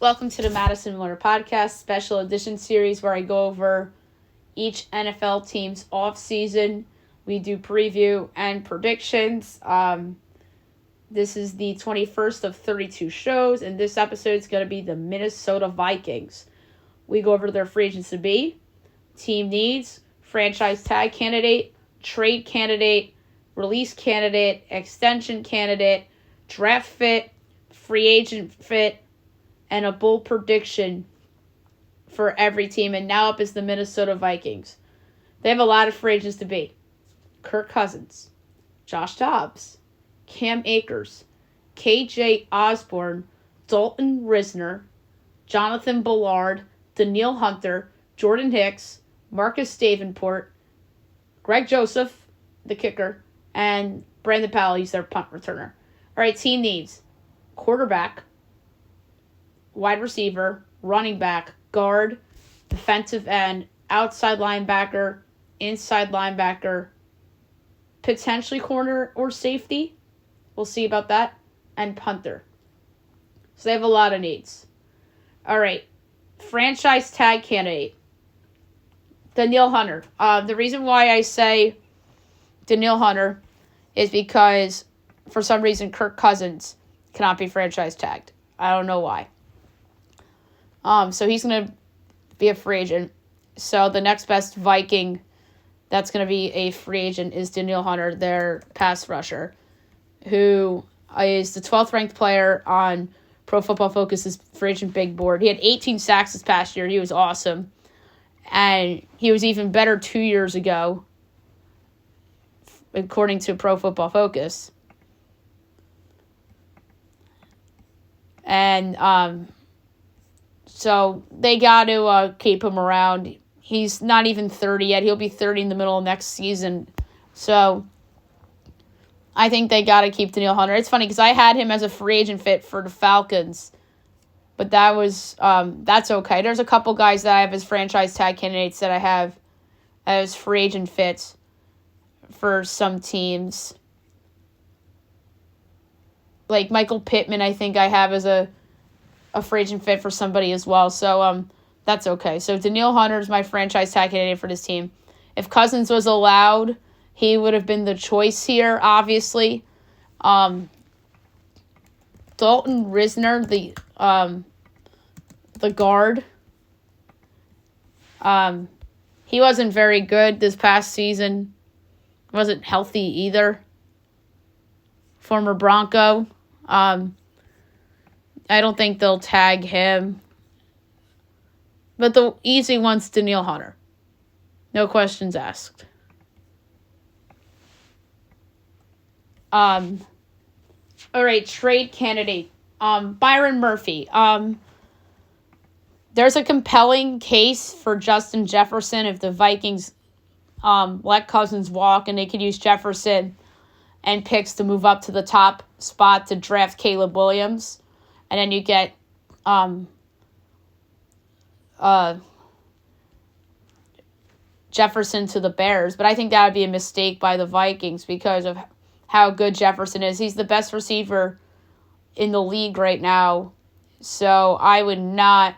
Welcome to the Madison Miller Podcast special edition series where I go over each NFL team's offseason. We do preview and predictions. This is the 21st of 32 shows, and this episode is going to be the Minnesota Vikings. We go over their free agents to be, team needs, franchise tag candidate, trade candidate, release candidate, extension candidate, draft fit, free agent fit, and a bold prediction for every team. And now up is the Minnesota Vikings. They have a lot of free agents to be. Kirk Cousins, Josh Dobbs, Cam Akers, KJ Osborne, Dalton Risner, Jonathan Ballard, Danielle Hunter, Jordan Hicks, Marcus Davenport, Greg Joseph, the kicker, and Brandon Powell, he's their punt returner. All right, team needs quarterback, wide receiver, running back, guard, defensive end, outside linebacker, inside linebacker, potentially corner or safety. We'll see about that. And punter. So they have a lot of needs. All right. Franchise tag candidate. Danielle Hunter. The reason why I say Danielle Hunter is because for some reason Kirk Cousins cannot be franchise tagged. I don't know why. So he's going to be a free agent. So the next best Viking that's going to be a free agent is Danielle Hunter, their pass rusher, who is the 12th ranked player on Pro Football Focus's free agent big board. He had 18 sacks this past year. He was awesome. And he was even better 2 years ago, according to Pro Football Focus. And so they got to keep him around. He's not even 30 yet. He'll be 30 in the middle of next season. So I think they got to keep Danielle Hunter. It's funny because I had him as a free agent fit for the Falcons. But that was that's okay. There's a couple guys that I have as franchise tag candidates that I have as free agent fits for some teams. Like Michael Pittman, I think I have as a free agent fit for somebody as well. So that's okay. So Danielle Hunter is my franchise tag candidate for this team. If Cousins was allowed, he would have been the choice here, obviously. Dalton Risner, the guard. He wasn't very good this past season. Wasn't healthy either. Former Bronco. I don't think they'll tag him. But the easy one's Danielle Hunter. No questions asked. All right, trade candidate. Byron Murphy. There's a compelling case for Justin Jefferson if the Vikings let Cousins walk and they could use Jefferson and picks to move up to the top spot to draft Caleb Williams. And then you get Jefferson to the Bears. But I think that would be a mistake by the Vikings because of how good Jefferson is. He's the best receiver in the league right now. So I would not,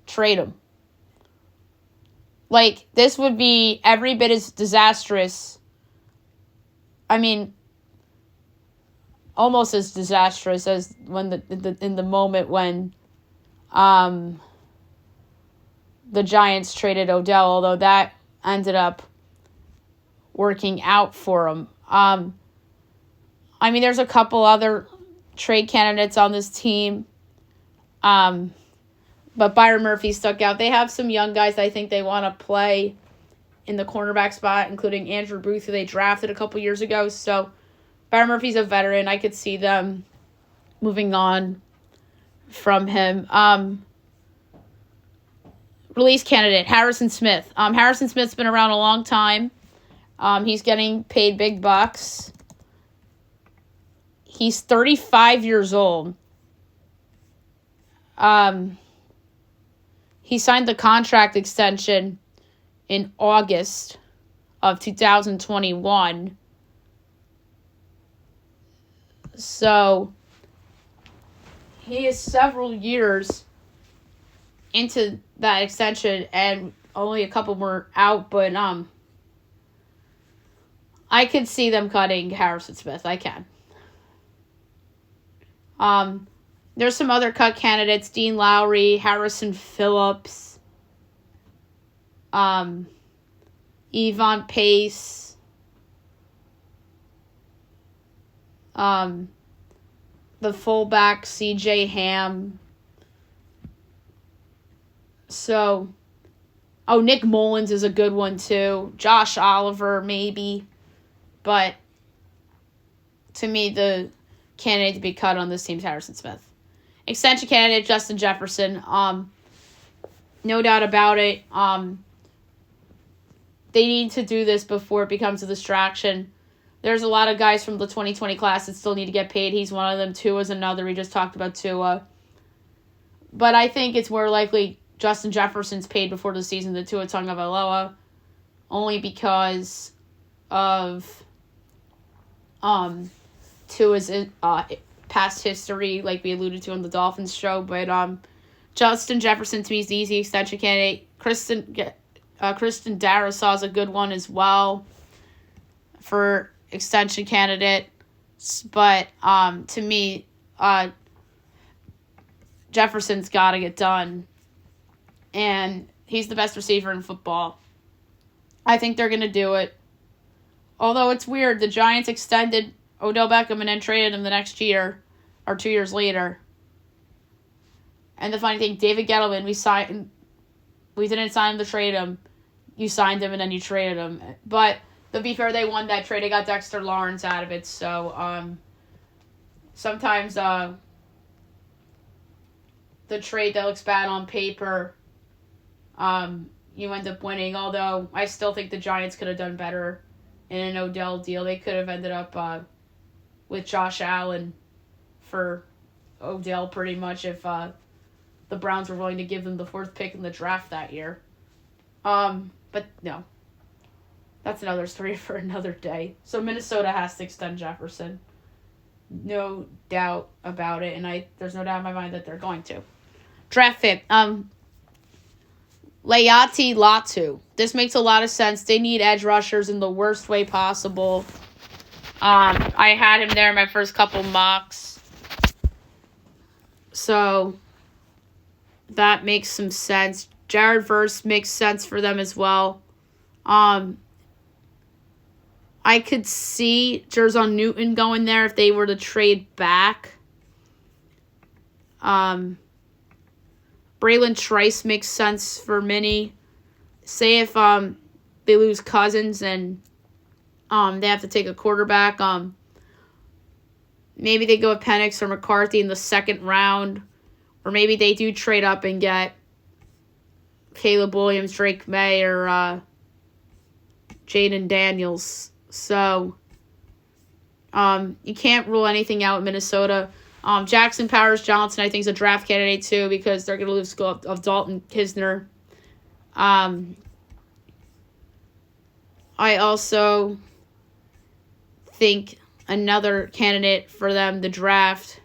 trade him. Like, this would be every bit as disastrous. I mean, almost as disastrous as when in the moment when the Giants traded Odell, although that ended up working out for him. There's a couple other trade candidates on this team. But Byron Murphy stuck out. They have some young guys I think they want to play in the cornerback spot, including Andrew Booth, who they drafted a couple years ago. So Byron Murphy's a veteran. I could see them moving on from him. Release candidate, Harrison Smith. Harrison Smith's been around a long time. He's getting paid big bucks. He's 35 years old. He signed the contract extension in August of 2021. So he is several years into that extension, and only a couple more out, but I could see them cutting Harrison Smith. I can. There's some other cut candidates: Dean Lowry, Harrison Phillips, Evon Pace, the fullback C.J. Ham. So, Nick Mullins is a good one too. Josh Oliver, maybe. But to me, the candidate to be cut on this team is Harrison Smith. Extension candidate, Justin Jefferson. No doubt about it. They need to do this before it becomes a distraction. There's a lot of guys from the 2020 class that still need to get paid. He's one of them. Tua is another. We just talked about Tua. But I think it's more likely Justin Jefferson's paid before the season than Tua Tagovailoa, only because of Tua's past history, like we alluded to on the Dolphins show. But Justin Jefferson, to me, is the easy extension candidate. Kristen Darrisaw is a good one as well for extension candidate. But to me, Jefferson's got to get done. And he's the best receiver in football. I think they're going to do it. Although it's weird, the Giants extended Odell Beckham and then traded him the next year, or 2 years later. And the funny thing, David Gettleman, we didn't sign him to trade him. You signed him and then you traded him. But to be fair, they won that trade. They got Dexter Lawrence out of it. So sometimes the trade that looks bad on paper, you end up winning. Although I still think the Giants could have done better in an Odell deal. They could have ended up with Josh Allen for Odell pretty much if the Browns were willing to give them the 4th pick in the draft that year. But no. That's another story for another day. So Minnesota has to extend Jefferson. No doubt about it. And there's no doubt in my mind that they're going to. Draft pick. Layati Latu. This makes a lot of sense. They need edge rushers in the worst way possible. I had him there in my first couple mocks. So that makes some sense. Jared Verse makes sense for them as well. I could see Jerzon Newton going there if they were to trade back. Braylon Trice makes sense for Minnie. Say if they lose Cousins and they have to take a quarterback, maybe they go with Penix or McCarthy in the 2nd round. Or maybe they do trade up and get Caleb Williams, Drake May, or Jaden Daniels. So you can't rule anything out in Minnesota. Jackson Powers Johnson, I think, is a draft candidate too because they're going to lose school of Dalton Kisner. I also think another candidate for them to draft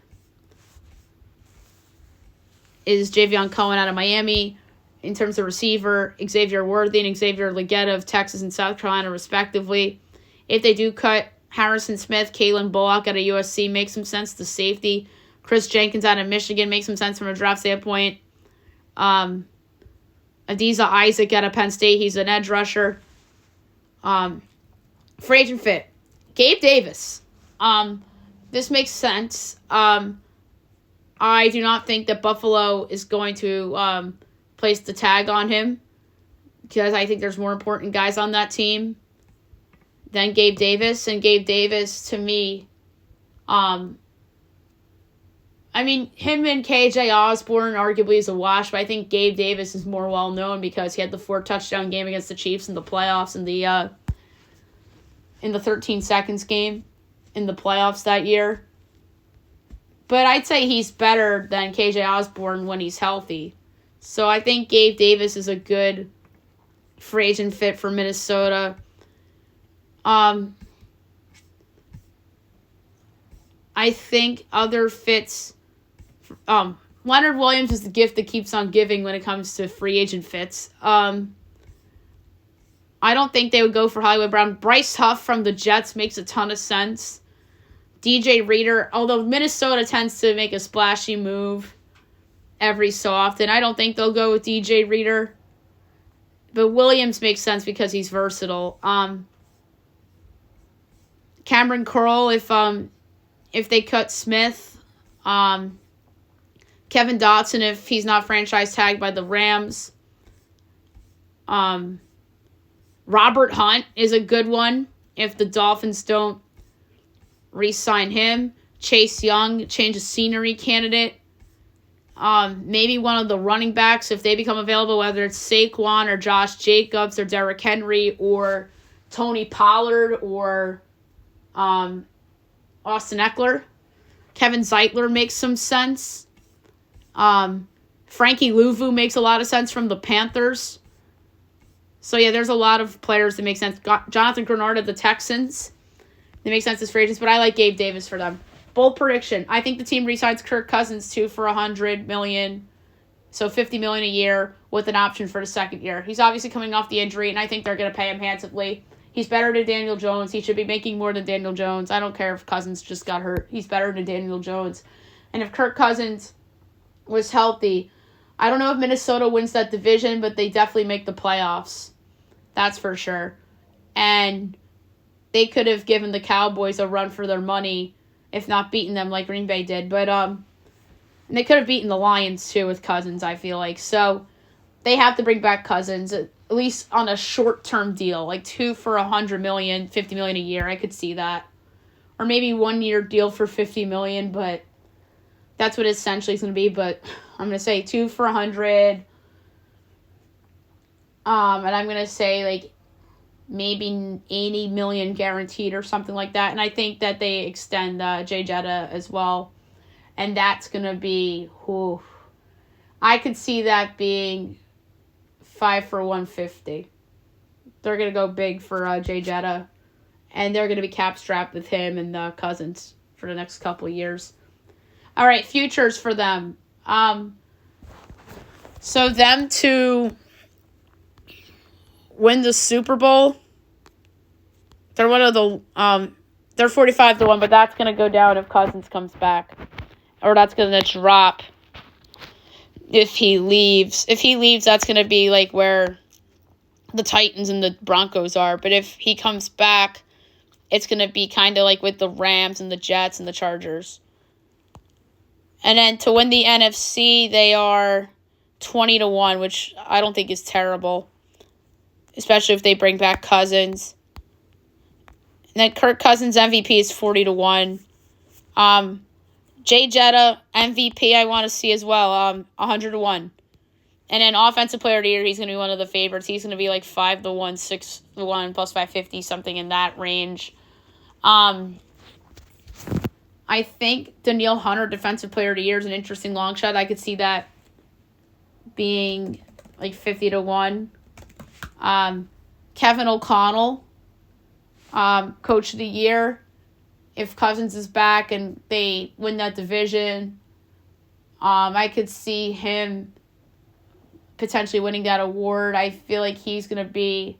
is Javion Cohen out of Miami. In terms of receiver, Xavier Worthy and Xavier Legetta of Texas and South Carolina, respectively. If they do cut Harrison Smith, Kalen Bullock out of USC makes some sense. The safety, Chris Jenkins out of Michigan makes some sense from a draft standpoint. Adiza Isaac out of Penn State, he's an edge rusher. Free agent fit, Gabe Davis. This makes sense. I do not think that Buffalo is going to place the tag on him because I think there's more important guys on that team than Gabe Davis. And Gabe Davis, to me, him and KJ Osborne arguably is a wash, but I think Gabe Davis is more well-known because he had the 4-touchdown game against the Chiefs in the playoffs in the 13 seconds game in the playoffs that year. But I'd say he's better than KJ Osborne when he's healthy. So I think Gabe Davis is a good free agent fit for Minnesota. I I think other fits. Leonard Williams is the gift that keeps on giving when it comes to free agent fits. I don't think they would go for Hollywood Brown. Bryce Huff from the Jets makes a ton of sense. DJ Reader, although Minnesota tends to make a splashy move every so often, I don't think they'll go with DJ Reader. But Williams makes sense because he's versatile. Cameron Curl, if they cut Smith. Kevin Dotson, if he's not franchise tagged by the Rams. Robert Hunt is a good one if the Dolphins don't re-sign him. Chase Young, change of scenery candidate. Maybe one of the running backs if they become available, whether it's Saquon or Josh Jacobs or Derrick Henry or Tony Pollard or Austin Eckler. Kevin Zeitler makes some sense. Frankie Louvu makes a lot of sense from the Panthers. So, yeah, there's a lot of players that make sense. Jonathan Grenard of the Texans. They make sense as free agents, but I like Gabe Davis for them. Bold prediction. I think the team re-signs Kirk Cousins too for $100 million. So $50 million a year with an option for the second year. He's obviously coming off the injury, and I think they're going to pay him handsomely. He's better than Daniel Jones. He should be making more than Daniel Jones. I don't care if Cousins just got hurt. He's better than Daniel Jones. And if Kirk Cousins was healthy, I don't know if Minnesota wins that division, but they definitely make the playoffs. That's for sure. And they could have given the Cowboys a run for their money, if not beaten them like Green Bay did. But and they could have beaten the Lions, too, with Cousins, I feel like. So they have to bring back Cousins, at least on a short-term deal, like 2 for $100 million, $50 million a year. I could see that. Or maybe 1-year deal for $50 million, but that's what it essentially is going to be. But I'm going to say 2 for $100. And I'm going to say, like, maybe $80 million guaranteed or something like that. And I think that they extend Jay Jetta as well. And that's going to be, I could see that being 5 for $150. They're going to go big for Jay Jetta. And they're going to be cap strapped with him and Cousins for the next couple of years. All right, futures for them. So them to win the Super Bowl, they're one of the they're 45-1, but that's gonna go down if Cousins comes back, or that's gonna drop if he leaves. If he leaves, that's gonna be like where the Titans and the Broncos are. But if he comes back, it's gonna be kind of like with the Rams and the Jets and the Chargers. And then to win the NFC, they are 20-1, which I don't think is terrible, especially if they bring back Cousins. And then Kirk Cousins MVP is 40-1. Jay Jetta MVP I want to see as well, 100-1. And then Offensive Player of the Year, he's going to be one of the favorites. He's going to be like 5-1, 6-1, plus 550, something in that range. I think Danielle Hunter, Defensive Player of the Year, is an interesting long shot. I could see that being like 50-1. Kevin O'Connell, Coach of the Year. If Cousins is back and they win that division, I could see him potentially winning that award. I feel like he's going to be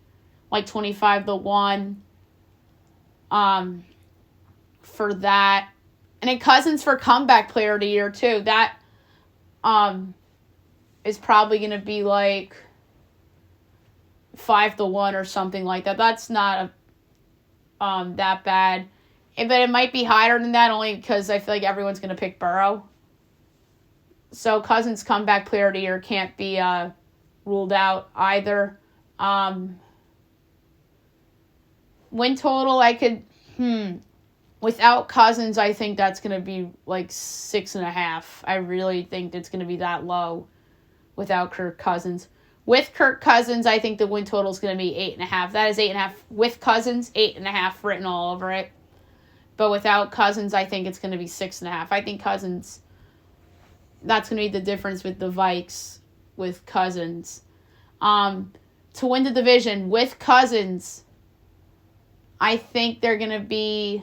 like 25-1 for that. And then Cousins for Comeback Player of the Year, too. That is probably going to be like 5-1 or something like that. That's not that bad. But it might be higher than that only because I feel like everyone's going to pick Burrow. So Cousins Comeback Player of the Year can't be ruled out either. Win total, I could... Without Cousins, I think that's going to be like 6.5. I really think it's going to be that low without Kirk Cousins. With Kirk Cousins, I think the win total is going to be 8.5. That is 8.5. With Cousins, 8.5 written all over it. But without Cousins, I think it's going to be 6.5. I think Cousins, that's going to be the difference with the Vikes with Cousins. To win the division with Cousins, I think they're going to be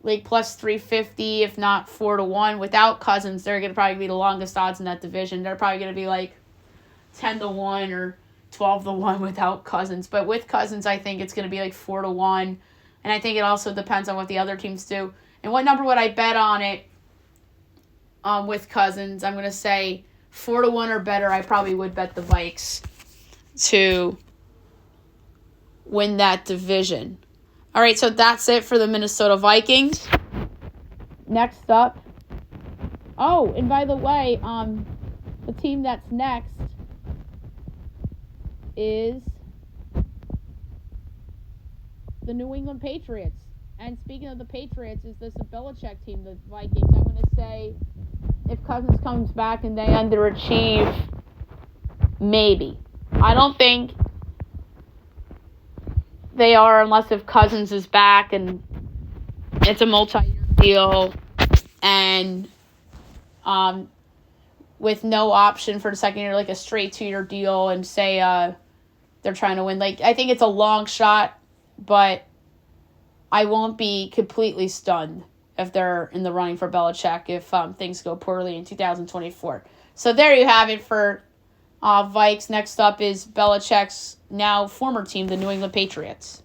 like plus 350, if not 4-1. Without Cousins, they're going to probably be the longest odds in that division. They're probably going to be like 10-1 or 12-1 without Cousins. But with Cousins, I think it's going to be like 4-1. And I think it also depends on what the other teams do. And what number would I bet on it with Cousins? I'm going to say 4-1 or better. I probably would bet the Vikes to win that division. All right, so that's it for the Minnesota Vikings. Next up. Oh, and by the way, the team that's next is the New England Patriots. And speaking of the Patriots, is this a Belichick team, the Vikings? I'm going to say if Cousins comes back and they underachieve, maybe. I don't think they are unless if Cousins is back and it's a multi-year deal and with no option for the second year, like a straight 2-year deal, and say they're trying to win. Like, I think it's a long shot, but I won't be completely stunned if they're in the running for Belichick if things go poorly in 2024. So there you have it for Vikes. Next up is Belichick's now former team, the New England Patriots.